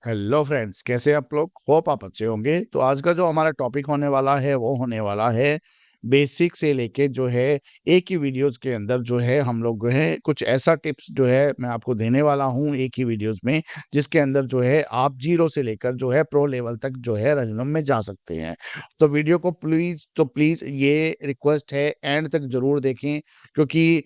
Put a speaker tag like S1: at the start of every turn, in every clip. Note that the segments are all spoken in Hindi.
S1: हेलो फ्रेंड्स, कैसे आप लोग? होप आप अच्छे होंगे। तो आज का जो हमारा टॉपिक होने वाला है वो होने वाला है बेसिक से लेके जो है एक ही वीडियोस के अंदर जो है हम लोग जो है कुछ ऐसा टिप्स जो है मैं आपको देने वाला हूँ एक ही वीडियोस में, जिसके अंदर जो है आप जीरो से लेकर जो है प्रो लेवल तक जो है रजनम में जा सकते हैं। तो वीडियो को प्लीज ये रिक्वेस्ट है एंड तक जरूर देखें, क्योंकि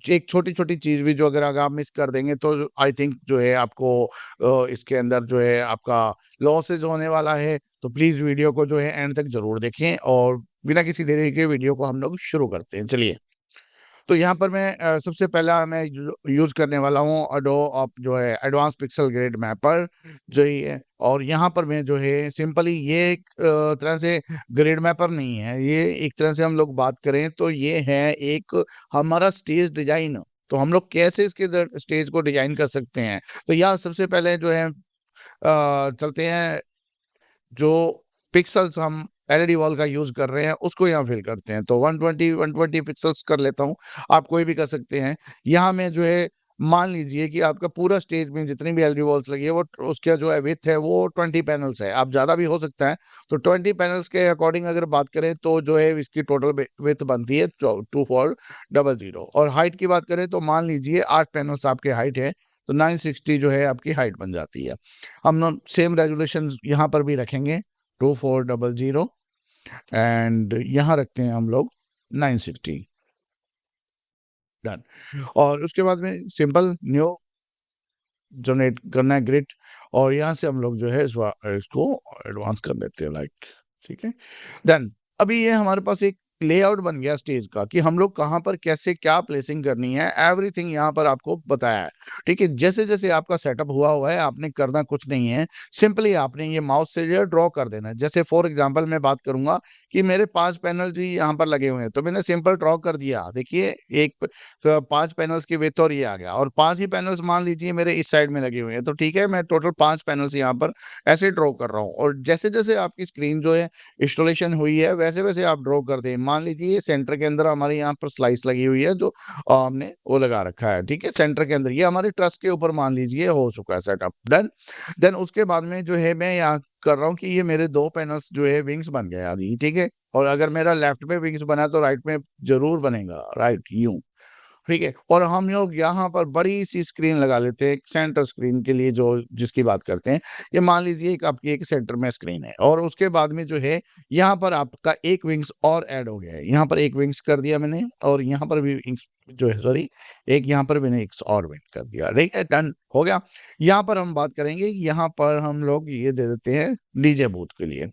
S1: एक छोटी छोटी चीज भी जो अगर आप मिस कर देंगे तो आई थिंक जो है आपको इसके अंदर जो है आपका लॉसेज होने वाला है। तो प्लीज वीडियो को जो है एंड तक जरूर देखें और बिना किसी देरी के वीडियो को हम लोग शुरू करते हैं। चलिए, तो यहाँ पर मैं सबसे पहला मैं यूज करने वाला हूँ अडोब जो है एडवांस पिक्सल ग्रेड मैपर जो ही है। और यहाँ पर मैं जो है सिंपली ये एक तरह से ग्रेड मैपर नहीं है, ये एक तरह से हम लोग बात करें तो ये है एक हमारा स्टेज डिजाइन। तो हम लोग कैसे इसके स्टेज को डिजाइन कर सकते हैं, तो यहाँ सबसे पहले जो है चलते हैं। जो पिक्सल्स हम एलईडी वॉल का यूज कर रहे हैं उसको यहाँ फिल करते हैं। तो 120 पिक्सल्स कर लेता हूँ, आप कोई भी कर सकते हैं। यहाँ में जो है मान लीजिए कि आपका पूरा स्टेज में जितनी भी एलईडी वॉल्स लगी है वो उसका जो है विथ है वो 20 पैनल्स है। आप ज़्यादा भी हो सकता है। तो 20 पैनल्स के अकॉर्डिंग अगर बात करें तो जो है इसकी टोटल विथ बनती है 2400। और हाइट की बात करें तो मान लीजिए 8 पैनल्स आपके हाइट है, तो 960 जो है आपकी हाइट बन जाती है। हम सेम रेजोल्यूशन यहाँ पर भी रखेंगे 2400 एंड यहाँ रखते हैं हम लोग 960। डन। और उसके बाद में सिंपल न्यू जनरेट करना है ग्रिड, और यहाँ से हम लोग जो है इसको एडवांस कर लेते हैं लाइक, ठीक है। देन अभी ये हमारे पास एक लेआउट बन गया स्टेज का कि हम लोग कहाँ पर कैसे क्या प्लेसिंग करनी है, एवरीथिंग यहाँ पर आपको बताया है। ठीक है, जैसे जैसे आपका सेटअप हुआ है आपने करना कुछ नहीं है, सिंपली आपने ये माउस से जो ड्रॉ कर देना है। जैसे फॉर एग्जांपल मैं बात करूंगा कि मेरे 5 पैनल जी यहाँ पर लगे हुए हैं, तो मैंने सिंपल ड्रॉ कर दिया। देखिए एक 5 पैनल्स की विड्थ और ये आ गया, और 5 ही पैनल्स मान लीजिए मेरे इस साइड में लगे हुए हैं, तो ठीक है मैं टोटल 5 पैनल्स यहाँ पर ऐसे ड्रॉ कर रहा हूँ। और जैसे जैसे आपकी स्क्रीन जो है इंस्टॉलेशन हुई है वैसे वैसे आप ड्रॉ कर दें। मान लीजिए सेंटर के अंदर हमारे यहाँ पर स्लाइस लगी हुई है जो हमने वो लगा रखा है, ठीक है। सेंटर के अंदर ये हमारे ट्रस के ऊपर मान लीजिए हो चुका है सेटअप, डन। देन उसके बाद में जो है मैं यहाँ कर रहा हूँ कि ये मेरे 2 पैनल्स जो है विंग्स बन गए अभी, ठीक है। और अगर मेरा लेफ्ट में विंग्स बना तो राइट में जरूर बनेगा, राइट यूं, ठीक है। और हम लोग यहाँ पर बड़ी सी स्क्रीन लगा लेते हैं सेंटर स्क्रीन के लिए, जो जिसकी बात करते हैं। ये मान लीजिए एक आपकी एक सेंटर में स्क्रीन है, और उसके बाद में जो है यहाँ पर आपका एक विंग्स और ऐड हो गया है। यहाँ पर एक विंग्स कर दिया मैंने, और यहाँ पर भी विंग्स जो है सॉरी एक यहाँ पर मैंने एक और विंग कर दिया, ठीक है, डन हो गया। यहाँ पर हम बात करेंगे, यहाँ पर हम लोग ये दे देते हैं डीजे बूथ के लिए।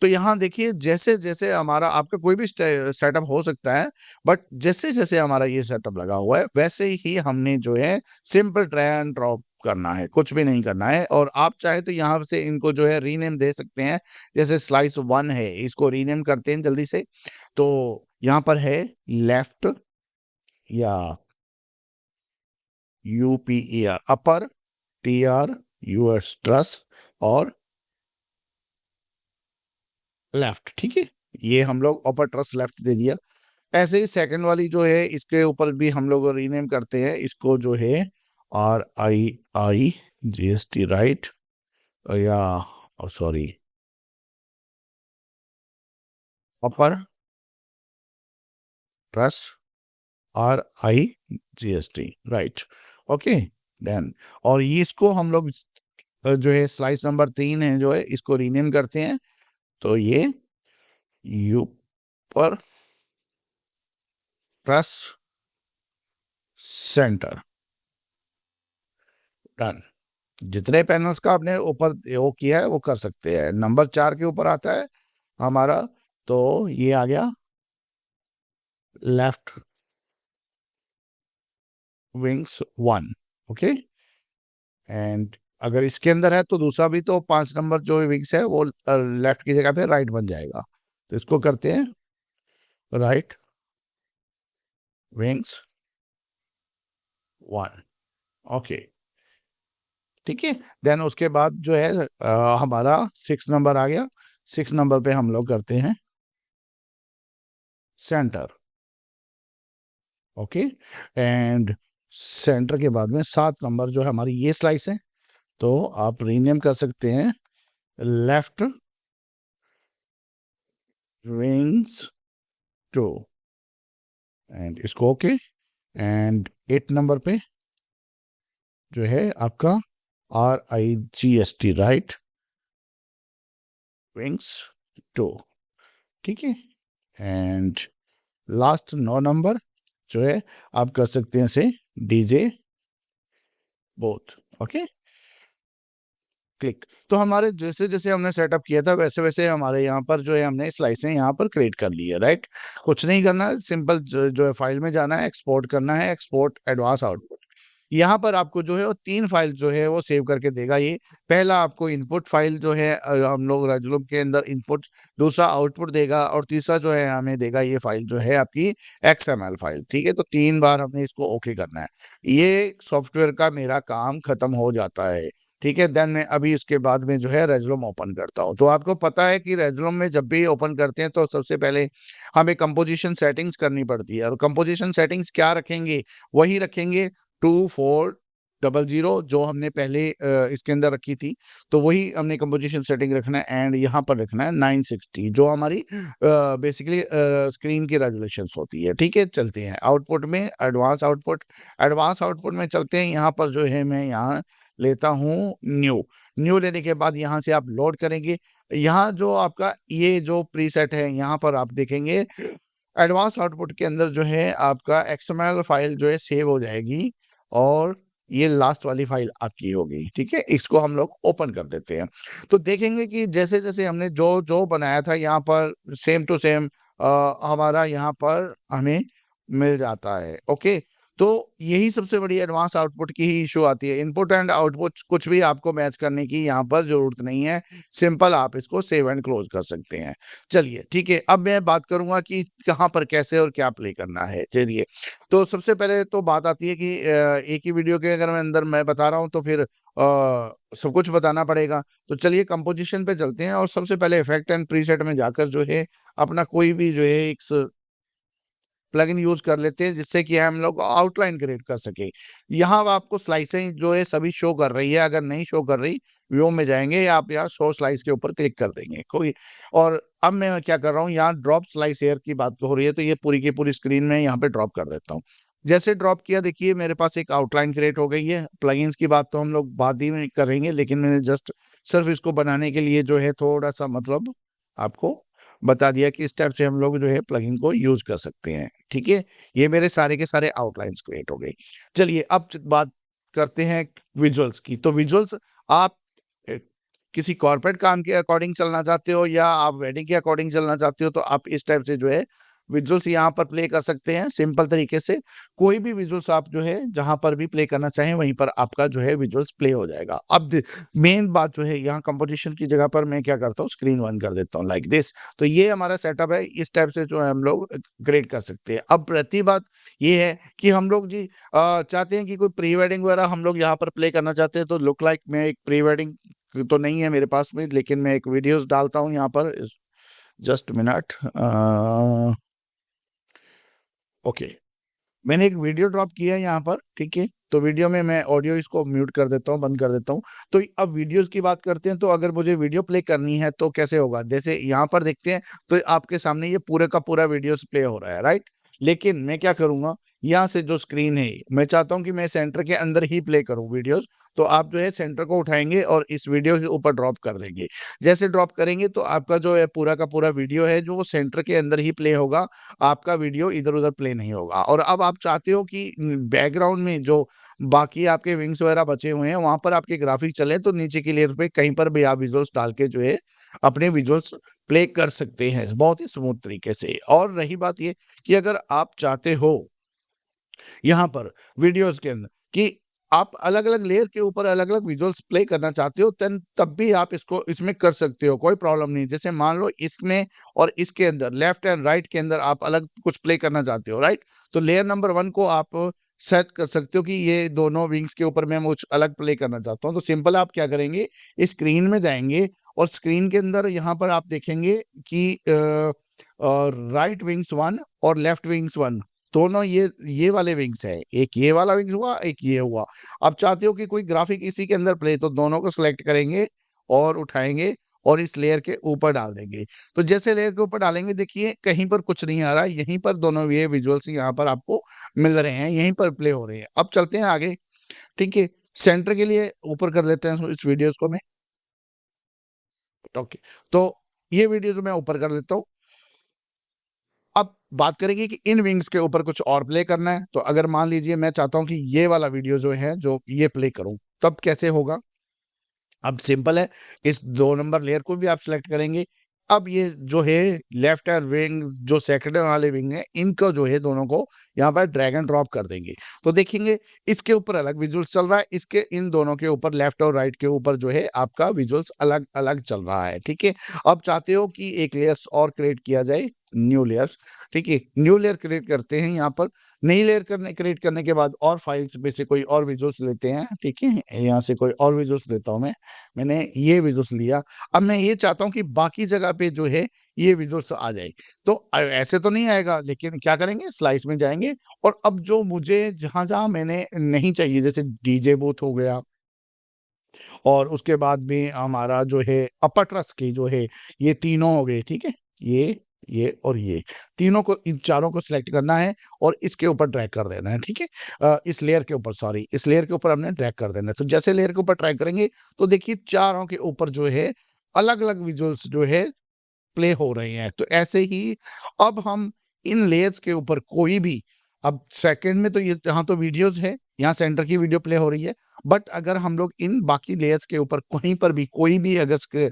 S1: तो यहाँ देखिए जैसे जैसे हमारा आपका कोई भी सेटअप हो सकता है, बट जैसे जैसे हमारा ये सेटअप लगा हुआ है वैसे ही हमने जो है सिंपल ड्रैग एंड ड्रॉप करना है, कुछ भी नहीं करना है। और आप चाहे तो यहाँ से इनको जो है रीनेम दे सकते हैं। जैसे स्लाइस 1 है, इसको रीनेम करते हैं जल्दी से। तो यहाँ पर है लेफ्ट या UPER अपर, TRUS ट्रस, और लेफ्ट, ठीक है। ये हम लोग अपर ट्रस लेफ्ट दे दिया। ऐसे ही सेकंड वाली जो है इसके ऊपर भी हम लोग रीनेम करते हैं, इसको जो है RIIGST, राइट, या सॉरी अपर ट्रस RIGST, राइट, ओके। देन और ये इसको हम लोग जो है स्लाइस नंबर 3 है जो है इसको रीनेम करते हैं। तो ये ऊपर ट्रस सेंटर, डन। जितने पैनल्स का आपने ऊपर वो किया है वो कर सकते हैं। नंबर 4 के ऊपर आता है हमारा, तो ये आ गया लेफ्ट विंग्स 1, ओके। एंड अगर इसके अंदर है तो दूसरा भी, तो 5 नंबर जो विंग्स है वो लेफ्ट की जगह पे राइट बन जाएगा। तो इसको करते हैं राइट विंग्स 1, ओके, ठीक है। देन उसके बाद जो है हमारा 6 नंबर आ गया। 6 नंबर पे हम लोग करते हैं सेंटर, ओके। एंड सेंटर के बाद में 7 नंबर जो है हमारी ये स्लाइस है, तो आप रीनेम कर सकते हैं लेफ्ट विंग्स 2 एंड इसको ओके। एंड 8 नंबर पे जो है आपका RIGST राइट विंग्स 2, ठीक है। एंड लास्ट 9 नंबर जो है आप कर सकते हैं से DJ बोथ, ओके क्लिक। तो हमारे जैसे जैसे हमने सेटअप किया था वैसे वैसे हमारे यहाँ पर जो है हमने स्लाइसें यहाँ पर क्रिएट कर ली है, राइट। कुछ नहीं करना है, सिंपल जो है फाइल में जाना है, एक्सपोर्ट करना है, एक्सपोर्ट एडवांस आउटपुट। यहाँ पर आपको जो है वो 3 फाइल जो है वो सेव करके देगा ये। पहला आपको इनपुट फाइल जो है हम लोग रेजुलम के अंदर इनपुट, दूसरा आउटपुट देगा और तीसरा जो है हमें देगा ये फाइल जो है आपकी XML फाइल, ठीक है। तो 3 बार हमने इसको ओके करना है। ये सॉफ्टवेयर का मेरा काम खत्म हो जाता है, ठीक है। देन मैं अभी इसके बाद में जो है रेजुलम ओपन करता हूँ। तो आपको पता है कि रेजुलम में जब भी ओपन करते हैं तो सबसे पहले हमें कंपोजिशन सेटिंग्स करनी पड़ती है। और कंपोजिशन सेटिंग्स क्या रखेंगे, वही रखेंगे 2400 जो हमने पहले इसके अंदर रखी थी। तो वही हमने कंपोजिशन सेटिंग रखना है। एंड यहाँ पर रखना है 960 जो हमारी बेसिकली स्क्रीन की रेजोल्यूशन होती है, ठीक है। चलते हैं आउटपुट में, एडवांस आउटपुट में चलते हैं। यहाँ पर जो है मैं यहाँ लेता हूँ न्यू लेने के बाद यहाँ से आप लोड करेंगे। यहाँ जो आपका ये जो प्रीसेट है यहाँ पर आप देखेंगे एडवांस आउटपुट के अंदर जो है आपका XML फाइल जो है सेव हो जाएगी और ये लास्ट वाली फाइल आपकी होगी, ठीक है। इसको हम लोग ओपन कर देते हैं। तो देखेंगे कि जैसे जैसे हमने जो जो बनाया था यहाँ पर सेम टू सेम हमारा यहाँ पर हमें मिल जाता है, ओके। तो यही सबसे बड़ी एडवांस आउटपुट की ही इशू आती है। इनपुट एंड आउटपुट कुछ भी आपको मैच करने की यहाँ पर जरूरत नहीं है, सिंपल आप इसको सेव एंड क्लोज कर सकते हैं। चलिए ठीक है, अब मैं बात करूंगा कि कहाँ पर कैसे और क्या प्ले करना है। चलिए, तो सबसे पहले तो बात आती है कि एक ही वीडियो के अगर मैं अंदर मैं बता रहा हूँ तो फिर सब कुछ बताना पड़ेगा। तो चलिए कंपोजिशन पे चलते हैं और सबसे पहले इफेक्ट एंड प्रीसेट में जाकर जो है अपना कोई भी जो है एक प्लगइन यूज कर लेते हैं जिससे कि हम लोग आउटलाइन क्रिएट कर सके। यहाँ आपको स्लाइसें जो है सभी शो कर रही है, अगर नहीं शो कर रही व्यू में जाएंगे या आप यहाँ शो स्लाइस के ऊपर क्लिक कर देंगे कोई। और अब मैं क्या कर रहा हूँ, यहाँ ड्रॉप स्लाइस एयर की बात हो रही है तो ये पूरी की पूरी स्क्रीन में यहाँ पे ड्रॉप कर देता हूँ। जैसे ड्रॉप किया देखिए मेरे पास एक आउटलाइन क्रिएट हो गई है। प्लगइन्स की बात तो हम लोग बाद ही में करेंगे, लेकिन मैंने जस्ट सिर्फ इसको बनाने के लिए जो है थोड़ा सा मतलब आपको बता दिया कि इस टाइप से हम लोग जो है प्लगइन को यूज कर सकते हैं, ठीक है। ये मेरे सारे के सारे आउटलाइंस क्रिएट हो गए। चलिए अब बात करते हैं विजुअल्स की। तो विजुअल्स आप किसी कॉर्पोरेट काम के अकॉर्डिंग चलना चाहते हो या आप वेडिंग के अकॉर्डिंग चलना चाहते हो तो आप इस टाइप से जो है विजुअल्स यहाँ पर प्ले कर सकते हैं सिंपल तरीके से। कोई भी विजुअल्स आप जो है जहां पर भी प्ले करना चाहें वहीं पर आपका जो है विजुअल्स प्ले हो जाएगा। अब मेन बात जो है यहाँ कंपोजिशन की जगह पर मैं क्या करता हूँ, स्क्रीन वन कर देता हूँ लाइक दिस। तो ये हमारा सेटअप है, इस टाइप से जो है हम लोग क्रिएट कर सकते हैं। अब रहती बात ये है कि हम लोग जी चाहते हैं कि कोई प्री वेडिंग वगैरह हम लोग यहाँ पर प्ले करना चाहते हैं। तो लुक लाइक मैं एक प्री वेडिंग तो नहीं है मेरे पास में, लेकिन मैं एक वीडियोस डालता हूँ यहाँ पर। जस्ट मिनट, ओके मैंने एक वीडियो ड्रॉप किया है यहाँ पर, ठीक है। तो वीडियो में मैं ऑडियो इसको म्यूट कर देता हूँ, बंद कर देता हूँ। तो अब वीडियोस की बात करते हैं। तो अगर मुझे वीडियो प्ले करनी है तो कैसे होगा, जैसे यहाँ पर देखते हैं तो आपके सामने ये पूरे का पूरा वीडियोस प्ले हो रहा है, राइट। लेकिन मैं क्या करूंगा, यहाँ से जो स्क्रीन है मैं चाहता हूँ कि मैं सेंटर के अंदर ही प्ले करूँ वीडियोस। तो आप जो है सेंटर को उठाएंगे और इस वीडियो के ऊपर ड्रॉप कर देंगे। जैसे ड्रॉप करेंगे तो आपका जो है पूरा का पूरा वीडियो है जो वो सेंटर के अंदर ही प्ले होगा, आपका वीडियो इधर उधर प्ले नहीं होगा। और अब आप चाहते हो कि बैकग्राउंड में जो बाकी आपके विंग्स वगैरह बचे हुए हैं वहां पर आपके ग्राफिक चले तो नीचे की लेयर पे कहीं पर भी आप विजुअल्स डाल के जो है अपने विजुअल्स प्ले कर सकते हैं बहुत ही स्मूथ तरीके से। और रही बात ये कि अगर आप चाहते हो यहाँ पर वीडियोस के अंदर कि आप अलग अलग लेयर के ऊपर अलग अलग विजुअल्स प्ले करना चाहते हो तब भी आप इसको इसमें कर सकते हो, कोई प्रॉब्लम नहीं। जैसे मान लो इसमें और इसके अंदर लेफ्ट एंड राइट के अंदर आप अलग कुछ प्ले करना चाहते हो, राइट। तो लेयर नंबर 1 को आप सेट कर सकते हो कि ये दोनों विंग्स के ऊपर मैं कुछ अलग प्ले करना चाहता हूँ। तो सिंपल आप क्या करेंगे, स्क्रीन में जाएंगे और स्क्रीन के अंदर यहाँ पर आप देखेंगे कि राइट विंग्स 1 और लेफ्ट विंग्स 1। दोनों ये वाले विंग्स है, एक ये वाला विंग्स हुआ, एक ये हुआ। अब चाहते हो कि कोई ग्राफिक इसी के अंदर प्ले, तो दोनों को सिलेक्ट करेंगे और उठाएंगे और इस लेयर के ऊपर डाल देंगे। तो जैसे लेयर के ऊपर डालेंगे, देखिए कहीं पर कुछ नहीं आ रहा, यहीं पर दोनों ये विजुअल्स यहाँ पर आपको मिल रहे हैं, यहीं पर प्ले हो रहे हैं। अब चलते हैं आगे, ठीक है। सेंटर के लिए ऊपर कर लेते हैं इस वीडियोस को मैं, ओके। तो ये वीडियो तो मैं ऊपर कर देता हूँ। अब बात करेंगे कि इन विंग्स के ऊपर कुछ और प्ले करना है। तो अगर मान लीजिए मैं चाहता हूं कि ये वाला वीडियो जो है, जो ये प्ले करूं, तब कैसे होगा? अब सिंपल है, इस 2 नंबर लेयर को भी आप सिलेक्ट करेंगे। अब ये जो है लेफ्ट हैंड विंग, जो सेकंड वाले विंग है, इनको जो है दोनों को यहाँ पर ड्रैग एंड ड्रॉप कर देंगे। तो देखेंगे इसके ऊपर अलग विजुअल्स चल रहा है, इसके इन दोनों के ऊपर लेफ्ट और राइट के ऊपर जो है आपका विजुअल्स अलग अलग चल रहा है, ठीक है। अब चाहते हो कि एक लेयर्स और क्रिएट किया जाए, न्यू लेयर्स, ठीक है। न्यू लेयर क्रिएट करते हैं यहाँ पर। नई लेयर क्रिएट करने के बाद और फाइल्स में से कोई और विजुअल्स लेते हैं, ठीक है। यहाँ से कोई और विजुअल्स लेता हूँ मैंने ये विजुअल्स लिया। अब मैं ये चाहता हूँ कि बाकी जगह पे जो है ये विजुअल्स आ जाए। तो ऐसे तो नहीं आएगा, लेकिन क्या करेंगे, स्लाइस में जाएंगे और अब जो मुझे जहां मैंने नहीं चाहिए, जैसे डीजे बूथ हो गया, और उसके बाद में हमारा जो है अपर ट्रस्ट की जो है, ये तीनों हो गए, ठीक है। ये और ये तीनों को, इन चारों को सिलेक्ट करना है और इसके ऊपर ड्रैग कर देना है, ठीक है। इस लेयर के ऊपर, सॉरी, इस लेयर के ऊपर हमने ड्रैग कर देना है। तो जैसे लेयर के ऊपर ड्रैग करेंगे तो देखिए चारों के ऊपर जो है अलग अलग विजुअल्स जो है प्ले हो रहे हैं। तो ऐसे ही अब हम इन लेयर्स के ऊपर कोई भी, अब सेकंड में तो ये यहाँ तो वीडियोस है, यहाँ सेंटर की वीडियो प्ले हो रही है, बट अगर हम लोग इन बाकी लेयर्स के ऊपर कहीं पर भी कोई भी अगर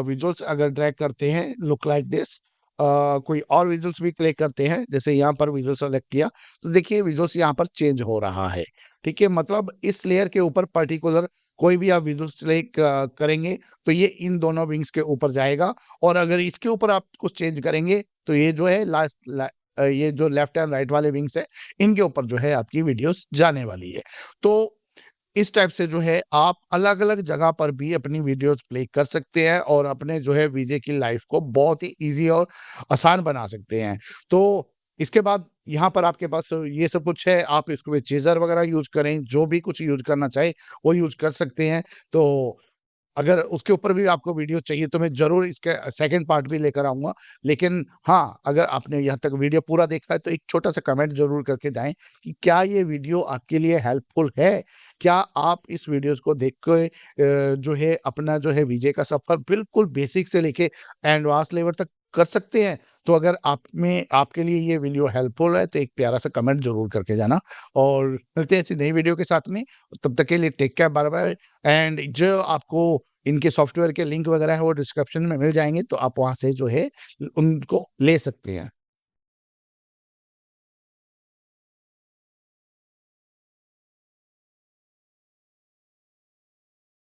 S1: विजुअल्स अगर ड्रैग करते हैं, लुक लाइक दिस, कोई और विजुअल्स भी प्ले करते हैं, जैसे यहाँ पर विजुअल सेलेक्ट किया, तो देखिए विजुअल्स यहाँ पर चेंज हो रहा है, ठीक है। मतलब इस लेयर के ऊपर पर्टिकुलर कोई भी आप विजुअल सेलेक्ट करेंगे तो ये इन दोनों विंग्स के ऊपर जाएगा, और अगर इसके ऊपर आप कुछ चेंज करेंगे तो ये जो है ये जो लेफ्ट एंड राइट वाले विंग्स है, इनके ऊपर जो है आपकी वीडियोस जाने वाली है। तो इस टाइप से जो है आप अलग अलग जगह पर भी अपनी वीडियोस प्ले कर सकते हैं और अपने जो है वीजे की लाइफ को बहुत ही ईजी और आसान बना सकते हैं। तो इसके बाद यहाँ पर आपके पास ये सब कुछ है, आप इसको चेजर वगैरह यूज करें, जो भी कुछ यूज करना चाहे वो यूज कर सकते हैं। तो अगर उसके ऊपर भी आपको वीडियो चाहिए तो मैं ज़रूर इसके सेकंड पार्ट भी लेकर आऊँगा। लेकिन हाँ, अगर आपने यहाँ तक वीडियो पूरा देखा है तो एक छोटा-सा कमेंट ज़रूर करके जाएँ कि क्या ये वीडियो आपके लिए हेल्पफुल है? क्या आप इस वीडियोज़ को देख के जो है अपना जो है वीजे का सफ़र बिल्कुल बेसिक से लेके एडवांस लेवल तक कर सकते हैं? तो अगर आपके लिए ये वीडियो हेल्पफुल है तो एक प्यारा-सा कमेंट ज़रूर करके जाना, और मिलते हैं ऐसी नई वीडियो के साथ में। तब तक के लिए टेक केयर, बाय-बाय। एंड जो आपको इनके सॉफ्टवेयर के लिंक वगैरह है वो डिस्क्रिप्शन में मिल जाएँगे, तो आप वहाँ से जो है उनको ले सकते हैं।